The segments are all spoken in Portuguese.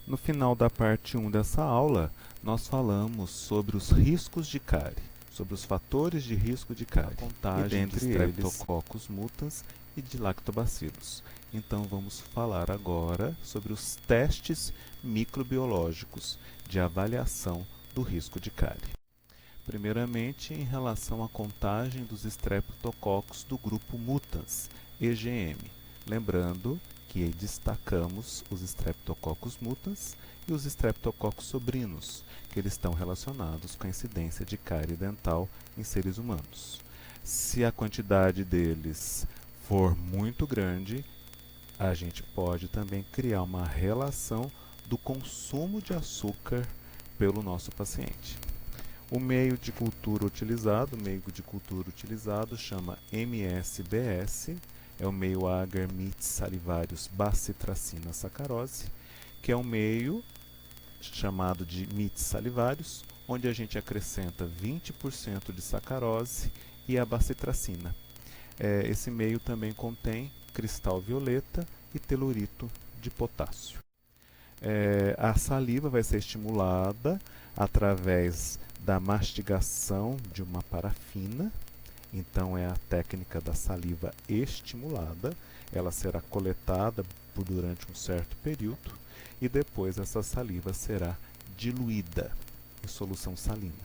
No final da parte 1 dessa aula, nós falamos sobre os riscos de cárie, sobre os fatores de risco de cárie, a contagem de Streptococcus mutans e de lactobacilos. Então vamos falar agora sobre os testes microbiológicos de avaliação do risco de cárie. Primeiramente, em relação à contagem dos Streptococcus do grupo mutans, EGM. Lembrando que destacamos os Streptococcus mutans e os Streptococcus sobrinos, que eles estão relacionados com a incidência de cárie dental em seres humanos. Se a quantidade deles for muito grande, a gente pode também criar uma relação do consumo de açúcar pelo nosso paciente. O meio de cultura utilizado, chama MSBS, é o meio Agar-Mites salivarius bacitracina sacarose, que é um meio chamado de Mites salivarius, onde a gente acrescenta 20% de sacarose e a bacitracina. Esse meio também contém cristal violeta e telurito de potássio. A saliva vai ser estimulada através da mastigação de uma parafina. Então, é a técnica da saliva estimulada. Ela será coletada durante um certo período e depois essa saliva será diluída em solução salina.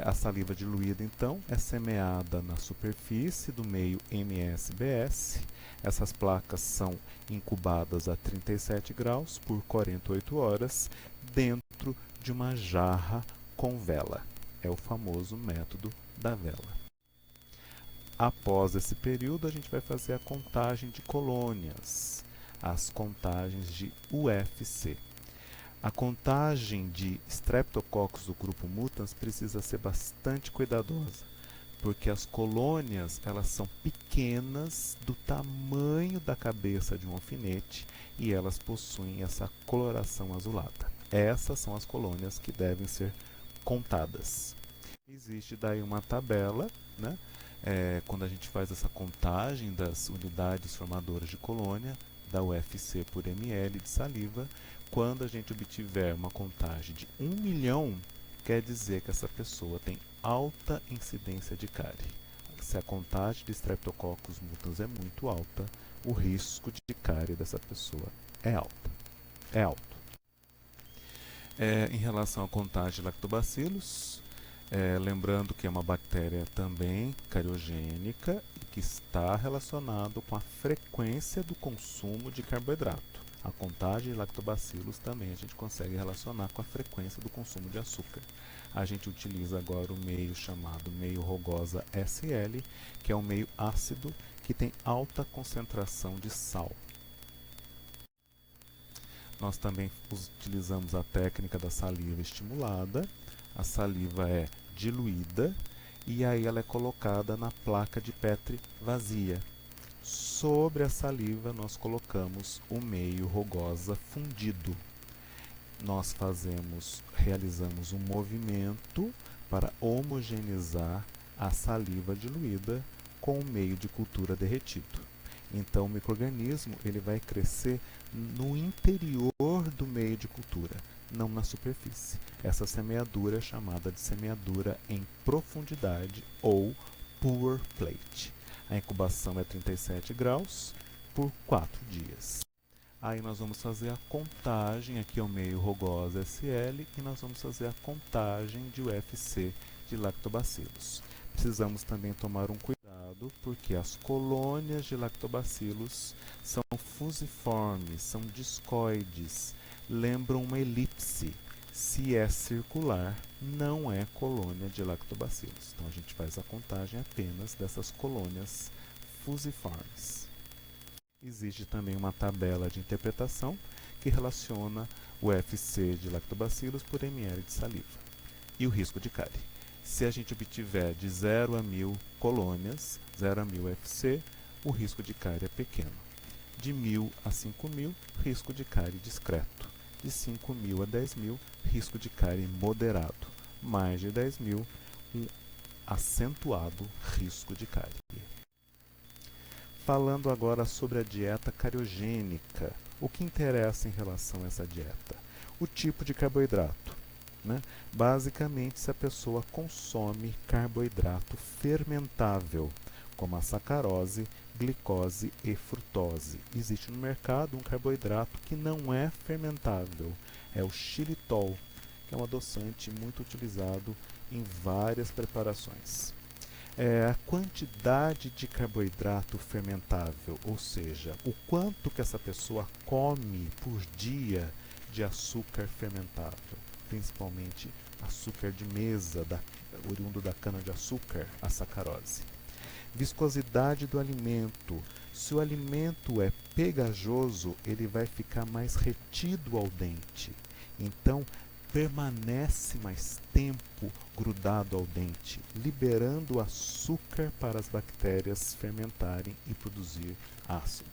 A saliva diluída, então, é semeada na superfície do meio MSBS. Essas placas são incubadas a 37 graus por 48 horas dentro de uma jarra com vela. É o famoso método da vela. Após esse período, a gente vai fazer a contagem de colônias, as contagens de UFC. A contagem de Streptococcus do grupo mutans precisa ser bastante cuidadosa, porque as colônias elas são pequenas, do tamanho da cabeça de um alfinete, e elas possuem essa coloração azulada. Essas são as colônias que devem ser contadas. Existe daí uma tabela, né? Quando a gente faz essa contagem das unidades formadoras de colônia, da UFC por ml de saliva, quando a gente obtiver uma contagem de 1 milhão, quer dizer que essa pessoa tem alta incidência de cárie. Se a contagem de Streptococcus mutans é muito alta, o risco de cárie dessa pessoa é alto. Em relação à contagem de lactobacilos, lembrando que é uma bactéria também cariogênica e que está relacionado com a frequência do consumo de carboidrato. A contagem de lactobacilos também a gente consegue relacionar com a frequência do consumo de açúcar. A gente utiliza agora o meio chamado meio rugosa SL, que é um meio ácido que tem alta concentração de sal. Nós também utilizamos a técnica da saliva estimulada. A saliva é diluída e aí ela é colocada na placa de Petri vazia. Sobre a saliva nós colocamos o meio rugosa fundido. Nós realizamos um movimento para homogeneizar a saliva diluída com o meio de cultura derretido. Então o micro-organismo ele vai crescer no interior do meio de cultura, não na superfície. Essa semeadura é chamada de semeadura em profundidade ou pour plate. A incubação é 37 graus por 4 dias. Aí nós vamos fazer a contagem, aqui é o meio rugosa SL, e nós vamos fazer a contagem de UFC de lactobacilos. Precisamos também tomar um cuidado, porque as colônias de lactobacilos são fusiformes, são discoides, lembram uma elipse. Se é circular, não é colônia de lactobacilos. Então a gente faz a contagem apenas dessas colônias fusiformes. Existe também uma tabela de interpretação que relaciona o UFC de lactobacilos por ml de saliva. E o risco de cárie. Se a gente obtiver de 0 a 1000 colônias, 0 a 1000 UFC, o risco de cárie é pequeno. De 1000 a 5000, risco de cárie discreto. De 5.000 a 10.000, risco de cárie moderado. Mais de 10.000, um acentuado risco de cárie. Falando agora sobre a dieta cariogênica. O que interessa em relação a essa dieta? O tipo de carboidrato, né? Basicamente, se a pessoa consome carboidrato fermentável, como a sacarose, glicose e frutose. Existe no mercado um carboidrato que não é fermentável, é o xilitol, que é um adoçante muito utilizado em várias preparações. A quantidade de carboidrato fermentável, ou seja, o quanto que essa pessoa come por dia de açúcar fermentável, principalmente açúcar de mesa, oriundo da cana-de-açúcar, a sacarose. Viscosidade do alimento. Se o alimento é pegajoso, ele vai ficar mais retido ao dente. Então, permanece mais tempo grudado ao dente, liberando açúcar para as bactérias fermentarem e produzir ácidos.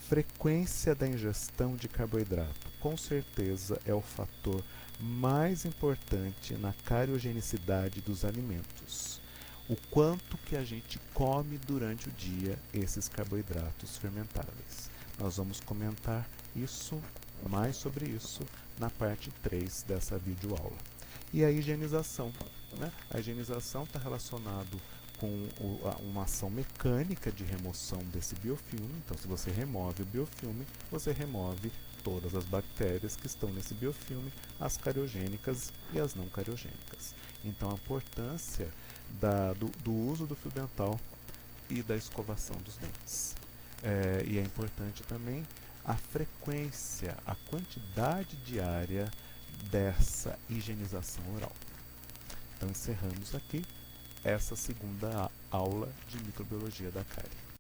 Frequência da ingestão de carboidrato, com certeza, é o fator mais importante na cariogenicidade dos alimentos. O quanto que a gente come durante o dia esses carboidratos fermentáveis. Nós vamos comentar mais sobre isso na parte 3 dessa videoaula. E a higienização, né? A higienização está relacionado com uma ação mecânica de remoção desse biofilme. Então, se você remove o biofilme, você remove todas as bactérias que estão nesse biofilme, as cariogênicas e as não cariogênicas. Então, a importância do uso do fio dental e da escovação dos dentes. E é importante também a frequência, a quantidade diária dessa higienização oral. Então, encerramos aqui essa segunda aula de microbiologia da cárie.